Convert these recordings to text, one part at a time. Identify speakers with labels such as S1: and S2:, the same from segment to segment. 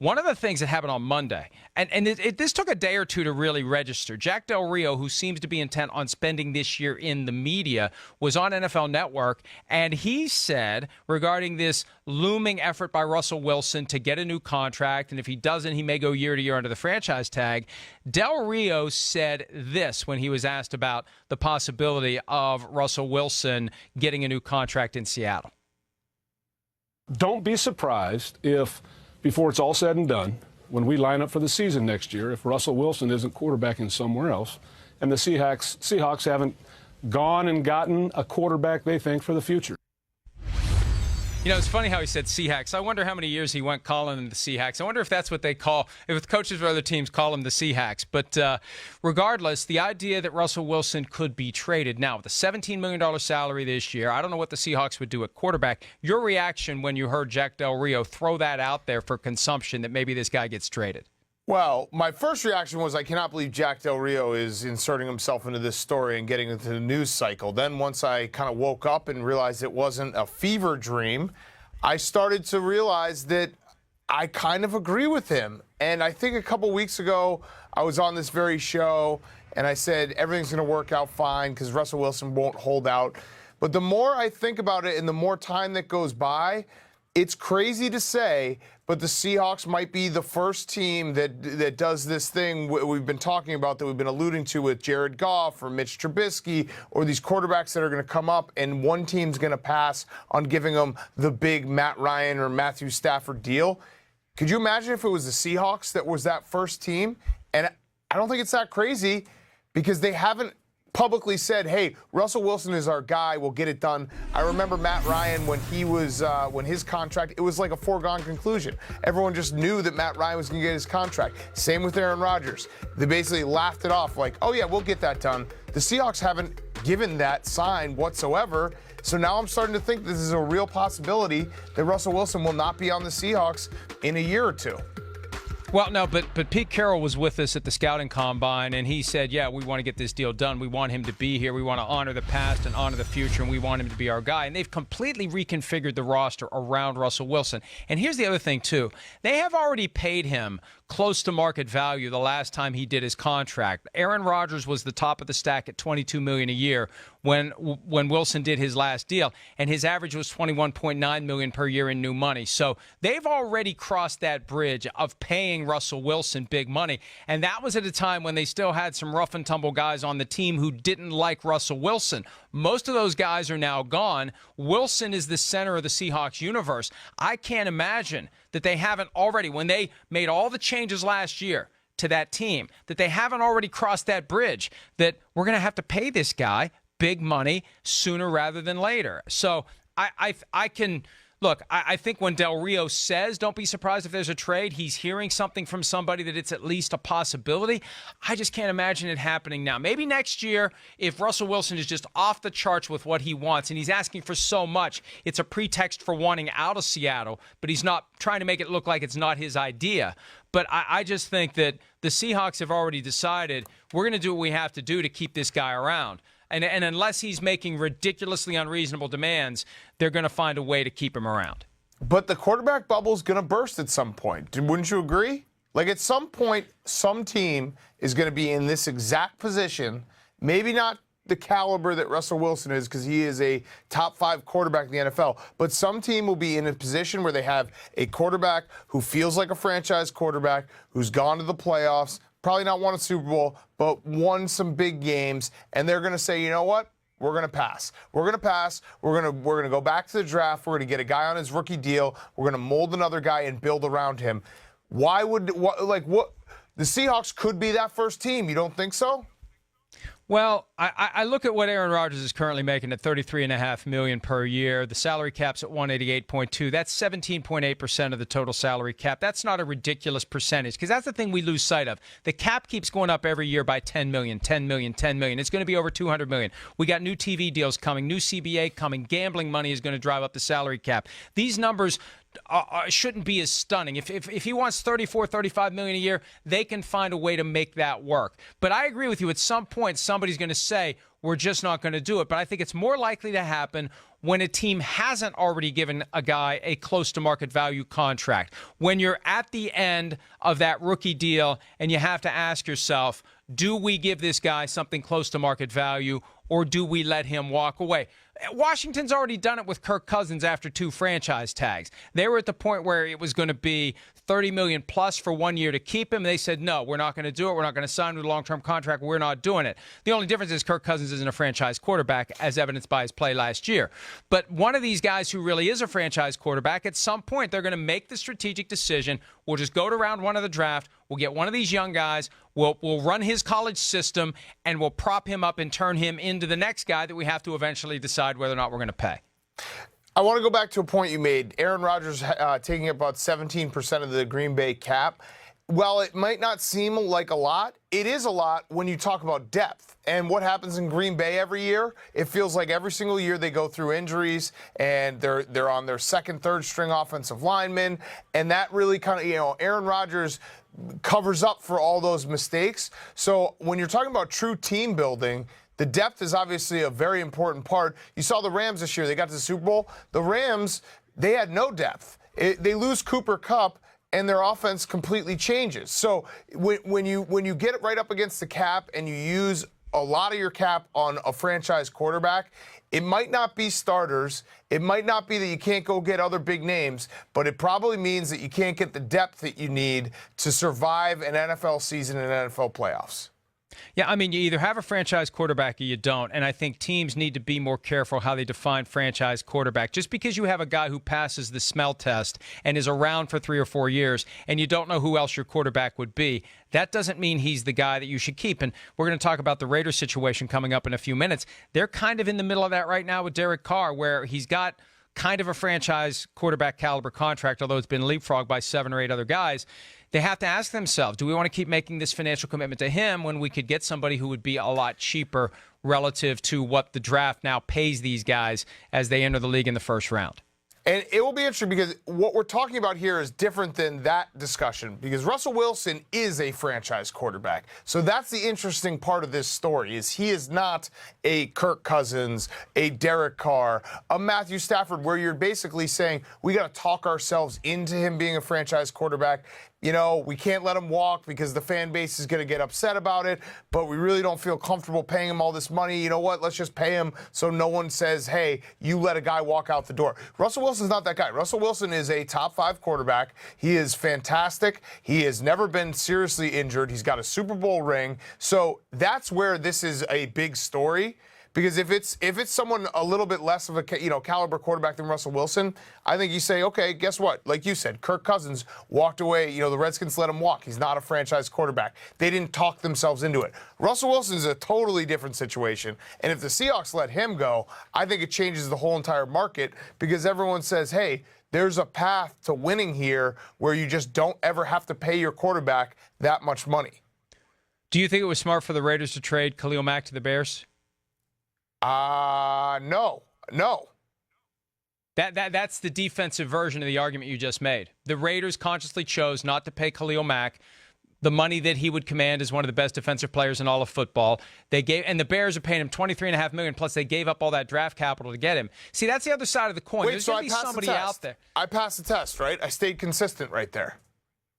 S1: One of the things that happened on Monday, and this took a day or two to really register. Jack Del Rio, who seems to be intent on spending this year in the media, was on NFL Network, and he said regarding this looming effort by Russell Wilson to get a new contract, and if he doesn't, he may go year to year under the franchise tag. Del Rio said this when he was asked about the possibility of Russell Wilson getting a new contract in Seattle.
S2: Don't be surprised if, before it's all said and done, when we line up for the season next year, if Russell Wilson isn't quarterbacking somewhere else and the Seahawks haven't gone and gotten a quarterback they think for the future.
S1: You know, it's funny how he said Seahawks. I wonder how many years he went calling them the Seahawks. I wonder if that's what they call, if coaches of other teams call them the Seahawks. But regardless, the idea that Russell Wilson could be traded now with a $17 million salary this year, I don't know what the Seahawks would do at quarterback. Your reaction when you heard Jack Del Rio throw that out there for consumption that maybe this guy gets traded?
S3: Well, my first reaction was I cannot believe Jack Del Rio is inserting himself into this story and getting into the news cycle. Then once I kind of woke up and realized it wasn't a fever dream, I started to realize that I kind of agree with him. And I think a couple weeks ago I was on this very show and I said everything's going to work out fine because Russell Wilson won't hold out. But the more I think about it and the more time that goes by, it's crazy to say, but the Seahawks might be the first team that does this thing we've been talking about, that we've been alluding to with Jared Goff or Mitch Trubisky or these quarterbacks that are going to come up and one team's going to pass on giving them the big Matt Ryan or Matthew Stafford deal. Could you imagine if it was the Seahawks that was that first team? And I don't think it's that crazy because they haven't publicly said, hey, Russell Wilson is our guy, we'll get it done. I remember Matt Ryan when he was, when his contract, it was like a foregone conclusion. Everyone just knew that Matt Ryan was going to get his contract. Same with Aaron Rodgers. They basically laughed it off like, oh yeah, we'll get that done. The Seahawks haven't given that sign whatsoever. So now I'm starting to think this is a real possibility that Russell Wilson will not be on the Seahawks in a year or two.
S1: Well, no, but Pete Carroll was with us at the scouting combine, and he said, yeah, we want to get this deal done. We want him to be here. We want to honor the past and honor the future, and we want him to be our guy. And they've completely reconfigured the roster around Russell Wilson. And here's the other thing, too. They have already paid him close to market value the last time he did his contract. Aaron Rodgers was the top of the stack at $22 million a year when Wilson did his last deal, and his average was $21.9 million per year in new money. So they've already crossed that bridge of paying Russell Wilson big money, and that was at a time when they still had some rough and tumble guys on the team who didn't like Russell Wilson. Most of those guys are now gone. Wilson is the center of the Seahawks universe. I can't imagine that they haven't already, when they made all the changes last year to that team, that they haven't already crossed that bridge, that we're going to have to pay this guy big money sooner rather than later. So I can... Look, I think when Del Rio says don't be surprised if there's a trade, he's hearing something from somebody that it's at least a possibility. I just can't imagine it happening now. Maybe next year, if Russell Wilson is just off the charts with what he wants and he's asking for so much, it's a pretext for wanting out of Seattle, but he's not trying to make it look like it's not his idea. But I just think that the Seahawks have already decided we're going to do what we have to do to keep this guy around. And unless he's making ridiculously unreasonable demands, they're going to find a way to keep him around.
S3: But the quarterback bubble is going to burst at some point. Wouldn't you agree? Like at some point, some team is going to be in this exact position, maybe not the caliber that Russell Wilson is because he is a top 5 quarterback in the NFL, but some team will be in a position where they have a quarterback who feels like a franchise quarterback, who's gone to the playoffs, probably not won a Super Bowl, but won some big games, and they're going to say, you know what? We're going to pass. We're going to pass. We're going to go back to the draft. We're going to get a guy on his rookie deal. We're going to mold another guy and build around him. The Seahawks could be that first team. You don't think so?
S1: Well, I look at what Aaron Rodgers is currently making at $33.5 million per year. The salary cap's at $188.2. That's 17.8% of the total salary cap. That's not a ridiculous percentage because that's the thing we lose sight of. The cap keeps going up every year by $10 million, $10 million, $10 million. It's going to be over $200 million. We got new TV deals coming, new CBA coming. Gambling money is going to drive up the salary cap. These numbers shouldn't be as stunning. If he wants $34-35 million a year, they can find a way to make that work. But I agree with you. At some point, somebody's going to say, we're just not going to do it. But I think it's more likely to happen when a team hasn't already given a guy a close to market value contract. When you're at the end of that rookie deal and you have to ask yourself, do we give this guy something close to market value, or do we let him walk away? Washington's already done it with Kirk Cousins after 2 franchise tags. They were at the point where it was going to be $30 million plus for 1 year to keep him. They said, no, we're not going to do it. We're not going to sign him to a long-term contract. We're not doing it. The only difference is Kirk Cousins isn't a franchise quarterback, as evidenced by his play last year. But one of these guys who really is a franchise quarterback, at some point they're going to make the strategic decision. We'll just go to round 1 of the draft. We'll get one of these young guys. We'll run his college system, and we'll prop him up and turn him into the next guy that we have to eventually decide whether or not we're going to pay.
S3: I want to go back to a point you made. Aaron Rodgers taking about 17% of the Green Bay cap. While it might not seem like a lot, it is a lot when you talk about depth. And what happens in Green Bay every year, it feels like every single year they go through injuries and they're on their second, third string offensive linemen. And that really kind of, Aaron Rodgers covers up for all those mistakes. So when you're talking about true team building, the depth is obviously a very important part. You saw the Rams this year. They got to the Super Bowl. The Rams, they had no depth. They lose Cooper Kupp, and their offense completely changes. So when you get it right up against the cap and you use a lot of your cap on a franchise quarterback, it might not be starters. It might not be that you can't go get other big names, but it probably means that you can't get the depth that you need to survive an NFL season and NFL playoffs.
S1: Yeah, I mean, you either have a franchise quarterback or you don't, and I think teams need to be more careful how they define franchise quarterback. Just because you have a guy who passes the smell test and is around for 3 or 4 years and you don't know who else your quarterback would be, that doesn't mean he's the guy that you should keep. And we're going to talk about the Raiders situation coming up in a few minutes. They're kind of in the middle of that right now with Derek Carr, where he's got kind of a franchise quarterback caliber contract, although it's been leapfrogged by 7 or 8 other guys. They have to ask themselves, do we want to keep making this financial commitment to him when we could get somebody who would be a lot cheaper relative to what the draft now pays these guys as they enter the league in the first round?
S3: And it will be interesting because what we're talking about here is different than that discussion, because Russell Wilson is a franchise quarterback. So that's the interesting part of this story, is he is not a Kirk Cousins, a Derek Carr, a Matthew Stafford, where you're basically saying we got to talk ourselves into him being a franchise quarterback. We can't let him walk because the fan base is going to get upset about it, but we really don't feel comfortable paying him all this money. You know what? Let's just pay him so no one says, hey, you let a guy walk out the door. Russell Wilson's not that guy. Russell Wilson is a top 5 quarterback. He is fantastic. He has never been seriously injured. He's got a Super Bowl ring. So that's where this is a big story. Because if it's someone a little bit less of a caliber quarterback than Russell Wilson, I think you say, okay, guess what? Like you said, Kirk Cousins walked away. The Redskins let him walk. He's not a franchise quarterback. They didn't talk themselves into it. Russell Wilson is a totally different situation. And if the Seahawks let him go, I think it changes the whole entire market, because everyone says, hey, there's a path to winning here where you just don't ever have to pay your quarterback that much money.
S1: Do you think it was smart for the Raiders to trade Khalil Mack to the Bears?
S3: No.
S1: That's the defensive version of the argument you just made. The Raiders consciously chose not to pay Khalil Mack the money that he would command as one of the best defensive players in all of football. And the Bears are paying him $23.5 million, plus they gave up all that draft capital to get him. See, that's the other side of the coin. There's going to be somebody out there.
S3: I passed the test, right? I stayed consistent right there.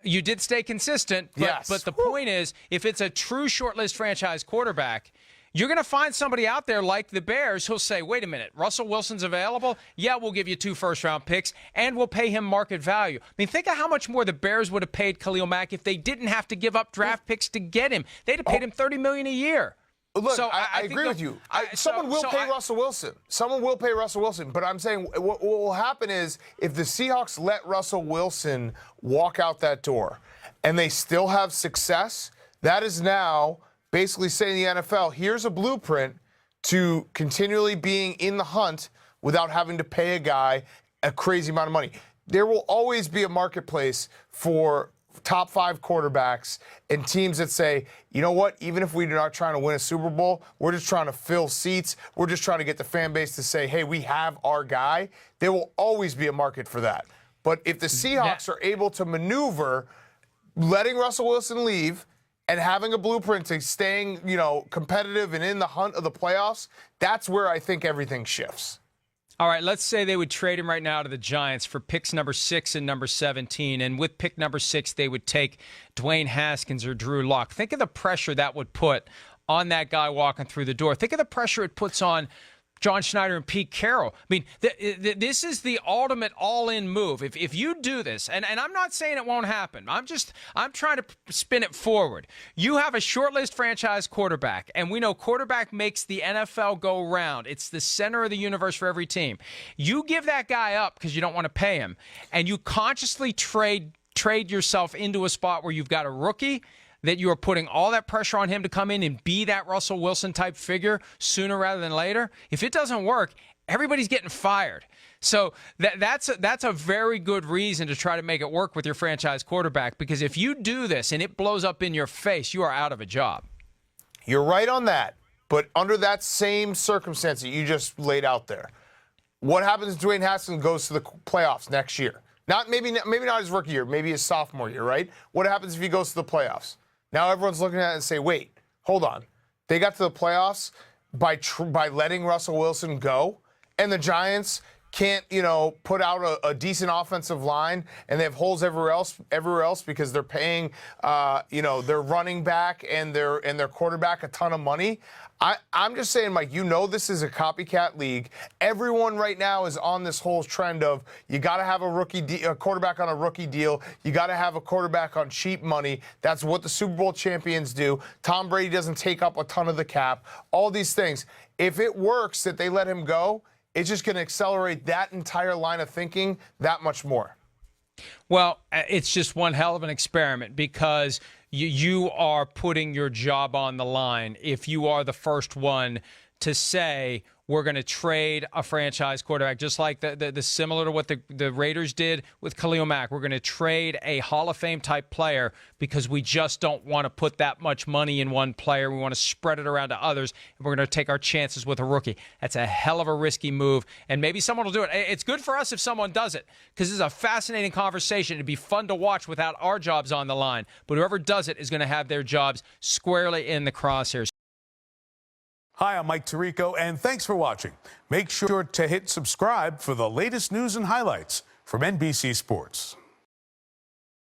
S1: You did stay consistent,
S3: yes.
S1: But the point is, if it's a true short-list franchise quarterback, you're going to find somebody out there like the Bears who'll say, wait a minute, Russell Wilson's available? Yeah, we'll give you 2 first-round picks, and we'll pay him market value. I mean, think of how much more the Bears would have paid Khalil Mack if they didn't have to give up draft picks to get him. They'd have paid him $30 million a year.
S3: Look, so I agree with you. Someone will pay Russell Wilson. Someone will pay Russell Wilson. But I'm saying what will happen is if the Seahawks let Russell Wilson walk out that door and they still have success, that is now basically saying to the NFL, here's a blueprint to continually being in the hunt without having to pay a guy a crazy amount of money. There will always be a marketplace for top 5 quarterbacks and teams that say, you know what, even if we're not trying to win a Super Bowl, we're just trying to fill seats. We're just trying to get the fan base to say, hey, we have our guy. There will always be a market for that. But if the Seahawks are able to maneuver, letting Russell Wilson leave and having a blueprint to staying, competitive and in the hunt of the playoffs, that's where I think everything shifts.
S1: All right, let's say they would trade him right now to the Giants for picks number 6 and number 17. And with pick number 6, they would take Dwayne Haskins or Drew Lock. Think of the pressure that would put on that guy walking through the door. Think of the pressure it puts on John Schneider and Pete Carroll. I mean, this is the ultimate all-in move. If you do this, and I'm not saying it won't happen. I'm trying to spin it forward. You have a short-list franchise quarterback, and we know quarterback makes the NFL go round. It's the center of the universe for every team. You give that guy up because you don't want to pay him, and you consciously trade yourself into a spot where you've got a rookie that you are putting all that pressure on him to come in and be that Russell Wilson type figure sooner rather than later. If it doesn't work, everybody's getting fired. So that's a very good reason to try to make it work with your franchise quarterback, because if you do this and it blows up in your face, you are out of a job.
S3: You're right on that. But under that same circumstance that you just laid out there, what happens if Dwayne Haskins goes to the playoffs next year? Maybe not his rookie year, maybe his sophomore year, right? What happens if he goes to the playoffs? Now everyone's looking at it and say, wait, hold on. They got to the playoffs by letting Russell Wilson go, and the Giants can't, put out a decent offensive line, and they have holes everywhere else because they're paying, their running back and their quarterback a ton of money. I'm just saying, Mike, this is a copycat league. Everyone right now is on this whole trend of you got to have a quarterback on a rookie deal. You got to have a quarterback on cheap money. That's what the Super Bowl champions do. Tom Brady doesn't take up a ton of the cap. All these things. If it works that they let him go, it's just going to accelerate that entire line of thinking that much more.
S1: Well, it's just one hell of an experiment, because you are putting your job on the line if you are the first one to say we're going to trade a franchise quarterback, just like the similar to what the Raiders did with Khalil Mack. We're going to trade a Hall of Fame type player because we just don't want to put that much money in one player. We want to spread it around to others, and we're going to take our chances with a rookie. That's a hell of a risky move, and maybe someone will do it. It's good for us if someone does it, because this is a fascinating conversation. It'd be fun to watch without our jobs on the line, but whoever does it is going to have their jobs squarely in the crosshairs.
S4: Hi, I'm Mike Tirico, and thanks for watching. Make sure to hit subscribe for the latest news and highlights from NBC Sports.